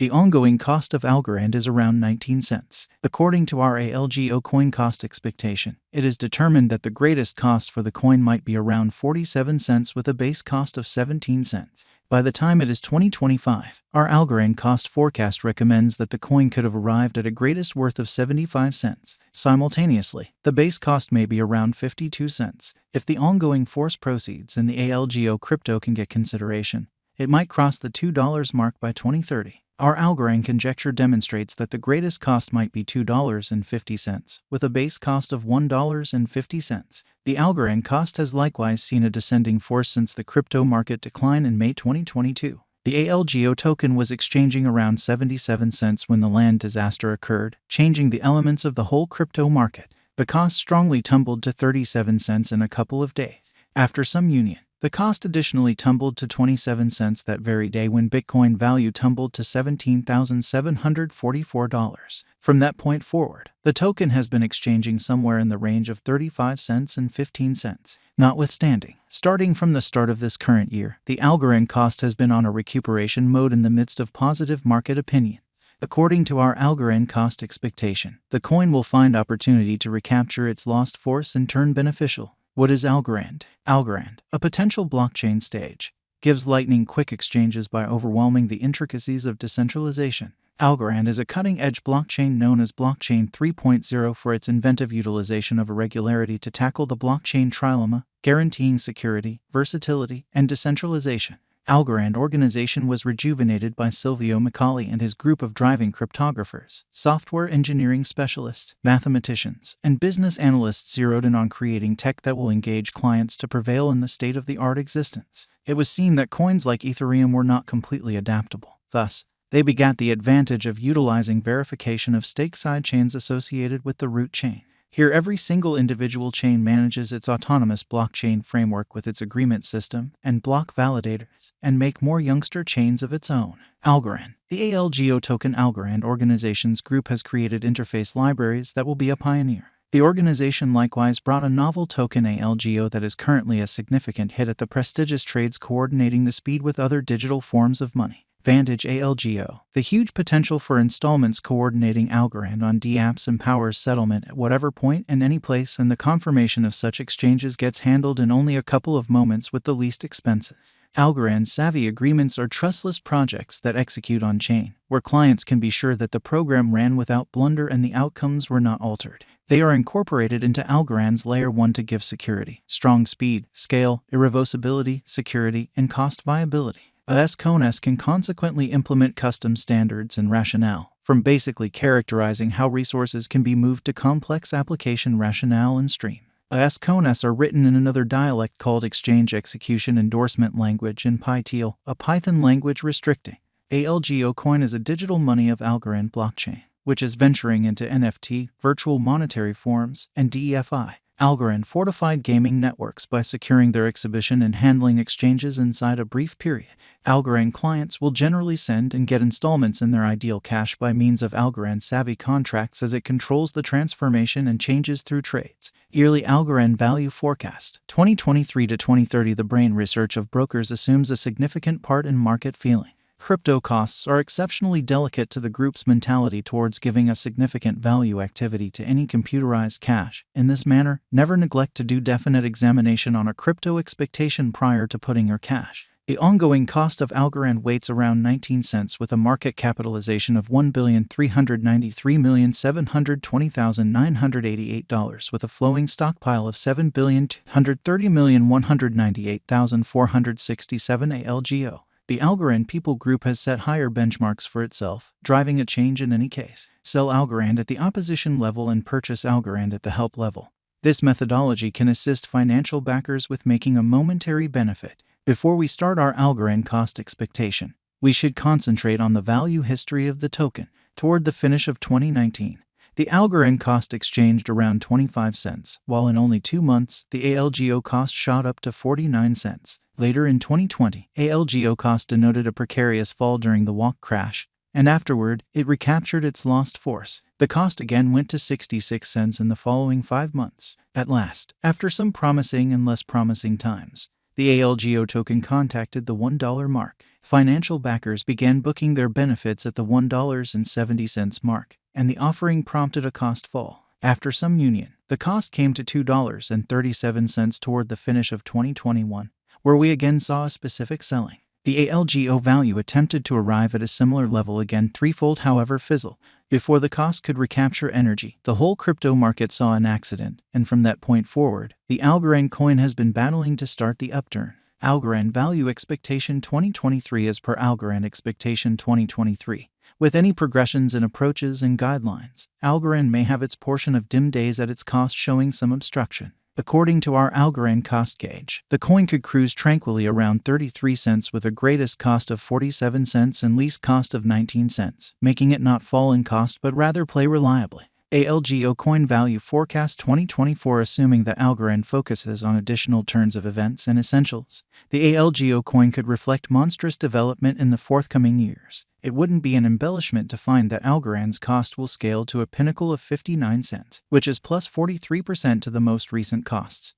The ongoing cost of Algorand is around 19 cents. According to our Algo coin cost expectation, it is determined that the greatest cost for the coin might be around 47 cents with a base cost of 17 cents. By the time it is 2025, our Algorand cost forecast recommends that the coin could have arrived at a greatest worth of 75 cents. Simultaneously, the base cost may be around 52 cents. If the ongoing force proceeds and the Algo crypto can get consideration, it might cross the $2 mark by 2030. Our Algorand conjecture demonstrates that the greatest cost might be $2.50, with a base cost of $1.50. The Algorand cost has likewise seen a descending force since the crypto market decline in May 2022. The Algo token was exchanging around 77 cents when the land disaster occurred, changing the elements of the whole crypto market. The cost strongly tumbled to 37 cents in a couple of days. After some union, the cost additionally tumbled to 27 cents that very day when Bitcoin value tumbled to $17,744. From that point forward, the token has been exchanging somewhere in the range of 35 cents and 15 cents. Notwithstanding, starting from the start of this current year, the Algorand cost has been on a recuperation mode in the midst of positive market opinion. According to our Algorand cost expectation, the coin will find opportunity to recapture its lost force and turn beneficial. What is Algorand? Algorand, a potential blockchain stage, gives lightning-quick exchanges by overwhelming the intricacies of decentralization. Algorand is a cutting-edge blockchain known as Blockchain 3.0 for its inventive utilization of irregularity to tackle the blockchain trilemma, guaranteeing security, versatility, and decentralization. Algorand organization was rejuvenated by Silvio Micali and his group of driving cryptographers, software engineering specialists, mathematicians, and business analysts zeroed in on creating tech that will engage clients to prevail in the state-of-the-art existence. It was seen that coins like Ethereum were not completely adaptable. Thus, they begat the advantage of utilizing verification of stake sidechains associated with the root chain. Here, every single individual chain manages its autonomous blockchain framework with its agreement system and block validators, and make more youngster chains of its own. Algorand. The Algo token Algorand organization's group has created interface libraries that will be a pioneer. The organization likewise brought a novel token Algo that is currently a significant hit at the prestigious trades coordinating the speed with other digital forms of money. Vantage Algo. The huge potential for installments coordinating Algorand on dApps empowers settlement at whatever point and any place, and the confirmation of such exchanges gets handled in only a couple of moments with the least expenses. Algorand savvy agreements are trustless projects that execute on-chain, where clients can be sure that the program ran without blunder and the outcomes were not altered. They are incorporated into Algorand's Layer 1 to give security, strong speed, scale, irreversibility, security, and cost viability. Altcoins can consequently implement custom standards and rationale, from basically characterizing how resources can be moved to complex application rationale and stream. Altcoins are written in another dialect called Exchange Execution Endorsement Language in Python, a Python language restricting. Algo coin is a digital money of Algorand blockchain, which is venturing into NFT, virtual monetary forms, and DeFi. Algorand fortified gaming networks by securing their exhibition and handling exchanges inside a brief period. Algorand clients will generally send and get installments in their ideal cash by means of Algorand savvy contracts as it controls the transformation and changes through trades. Yearly Algorand value forecast. 2023 to 2030. The brain research of brokers assumes a significant part in market feeling. Crypto costs are exceptionally delicate to the group's mentality towards giving a significant value activity to any computerized cash. In this manner, never neglect to do definite examination on a crypto expectation prior to putting your cash. The ongoing cost of Algorand weights around 19 cents with a market capitalization of $1,393,720,988 with a flowing stockpile of $7,230,198,467 Algo. The Algorand People Group has set higher benchmarks for itself, driving a change in any case. Sell Algorand at the opposition level and purchase Algorand at the help level. This methodology can assist financial backers with making a momentary benefit. Before we start our Algorand cost expectation, we should concentrate on the value history of the token. Toward the finish of 2019, the Algorand cost exchanged around 25 cents, while in only 2 months, the Algo cost shot up to 49 cents. Later in 2020, Algo cost denoted a precarious fall during the walk crash, and afterward, it recaptured its lost force. The cost again went to 66 cents in the following 5 months. At last, after some promising and less promising times, the Algo token contacted the $1 mark. Financial backers began booking their benefits at the $1.70 mark, and the offering prompted a cost fall. After some union, the cost came to $2.37 toward the finish of 2021, where we again saw a specific selling. The ALGO value attempted to arrive at a similar level again threefold, however fizzle. Before the cost could recapture energy, the whole crypto market saw an accident, and from that point forward, the Algorand coin has been battling to start the upturn. Algorand value expectation 2023 as per Algorand expectation 2023. With any progressions in approaches and guidelines, Algorand may have its portion of dim days at its cost showing some obstruction. According to our Algorand cost gauge, the coin could cruise tranquilly around 33 cents with a greatest cost of 47 cents and least cost of 19 cents, making it not fall in cost but rather play reliably. ALGO coin value forecast 2024 assuming that Algorand focuses on additional turns of events and essentials. The ALGO coin could reflect monstrous development in the forthcoming years. It wouldn't be an embellishment to find that Algorand's cost will scale to a pinnacle of 59 cents, which is plus 43% to the most recent costs.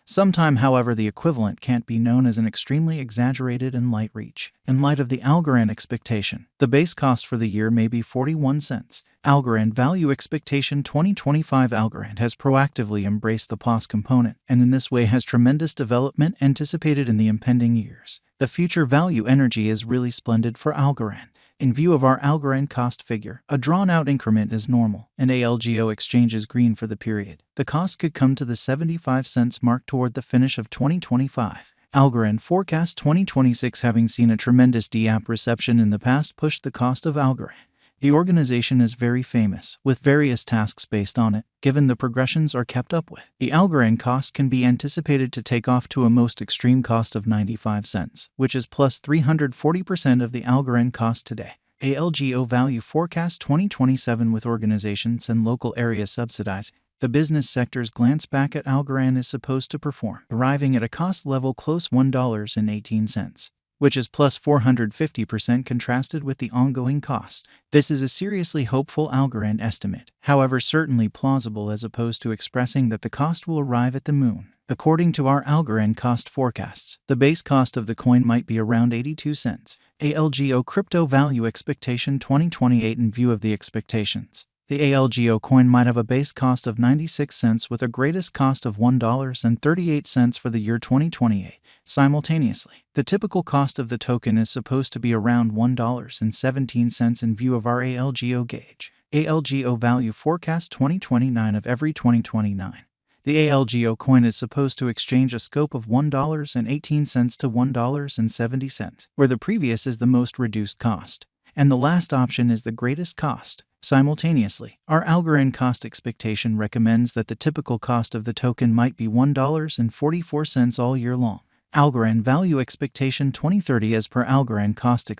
Sometime, however, the equivalent can't be known as an extremely exaggerated and light reach. In light of the Algorand expectation, the base cost for the year may be 41 cents. Algorand value expectation 2025 Algorand has proactively embraced the POS component, and in this way has tremendous development anticipated in the impending years. The future value energy is really splendid for Algorand. In view of our Algorand cost figure, a drawn-out increment is normal, and ALGO exchange is green for the period. The cost could come to the 75 cents mark toward the finish of 2025. Algorand forecast 2026 having seen a tremendous DApp reception in the past pushed the cost of Algorand. The organization is very famous, with various tasks based on it, given the progressions are kept up with. The Algorand cost can be anticipated to take off to a most extreme cost of 95 cents, which is plus 340% of the Algorand cost today. ALGO value forecast 2027 with organizations and local area subsidized. The business sector's glance back at Algorand is supposed to perform, arriving at a cost level close $1.18. Which is plus 450% contrasted with the ongoing cost. This is a seriously hopeful Algorand estimate, however certainly plausible as opposed to expressing that the cost will arrive at the moon. According to our Algorand cost forecasts, the base cost of the coin might be around 82 cents. ALGO crypto value expectation 2028 in view of the expectations. The ALGO coin might have a base cost of 96 cents with a greatest cost of $1.38 for the year 2028. Simultaneously, the typical cost of the token is supposed to be around $1.17 in view of our ALGO gauge. ALGO value forecast 2029 of every 2029. The ALGO coin is supposed to exchange a scope of $1.18 to $1.70, where the previous is the most reduced cost, and the last option is the greatest cost. Simultaneously, our Algorand cost expectation recommends that the typical cost of the token might be $1.44 all year long. Algorand value expectation 2030 as per Algorand cost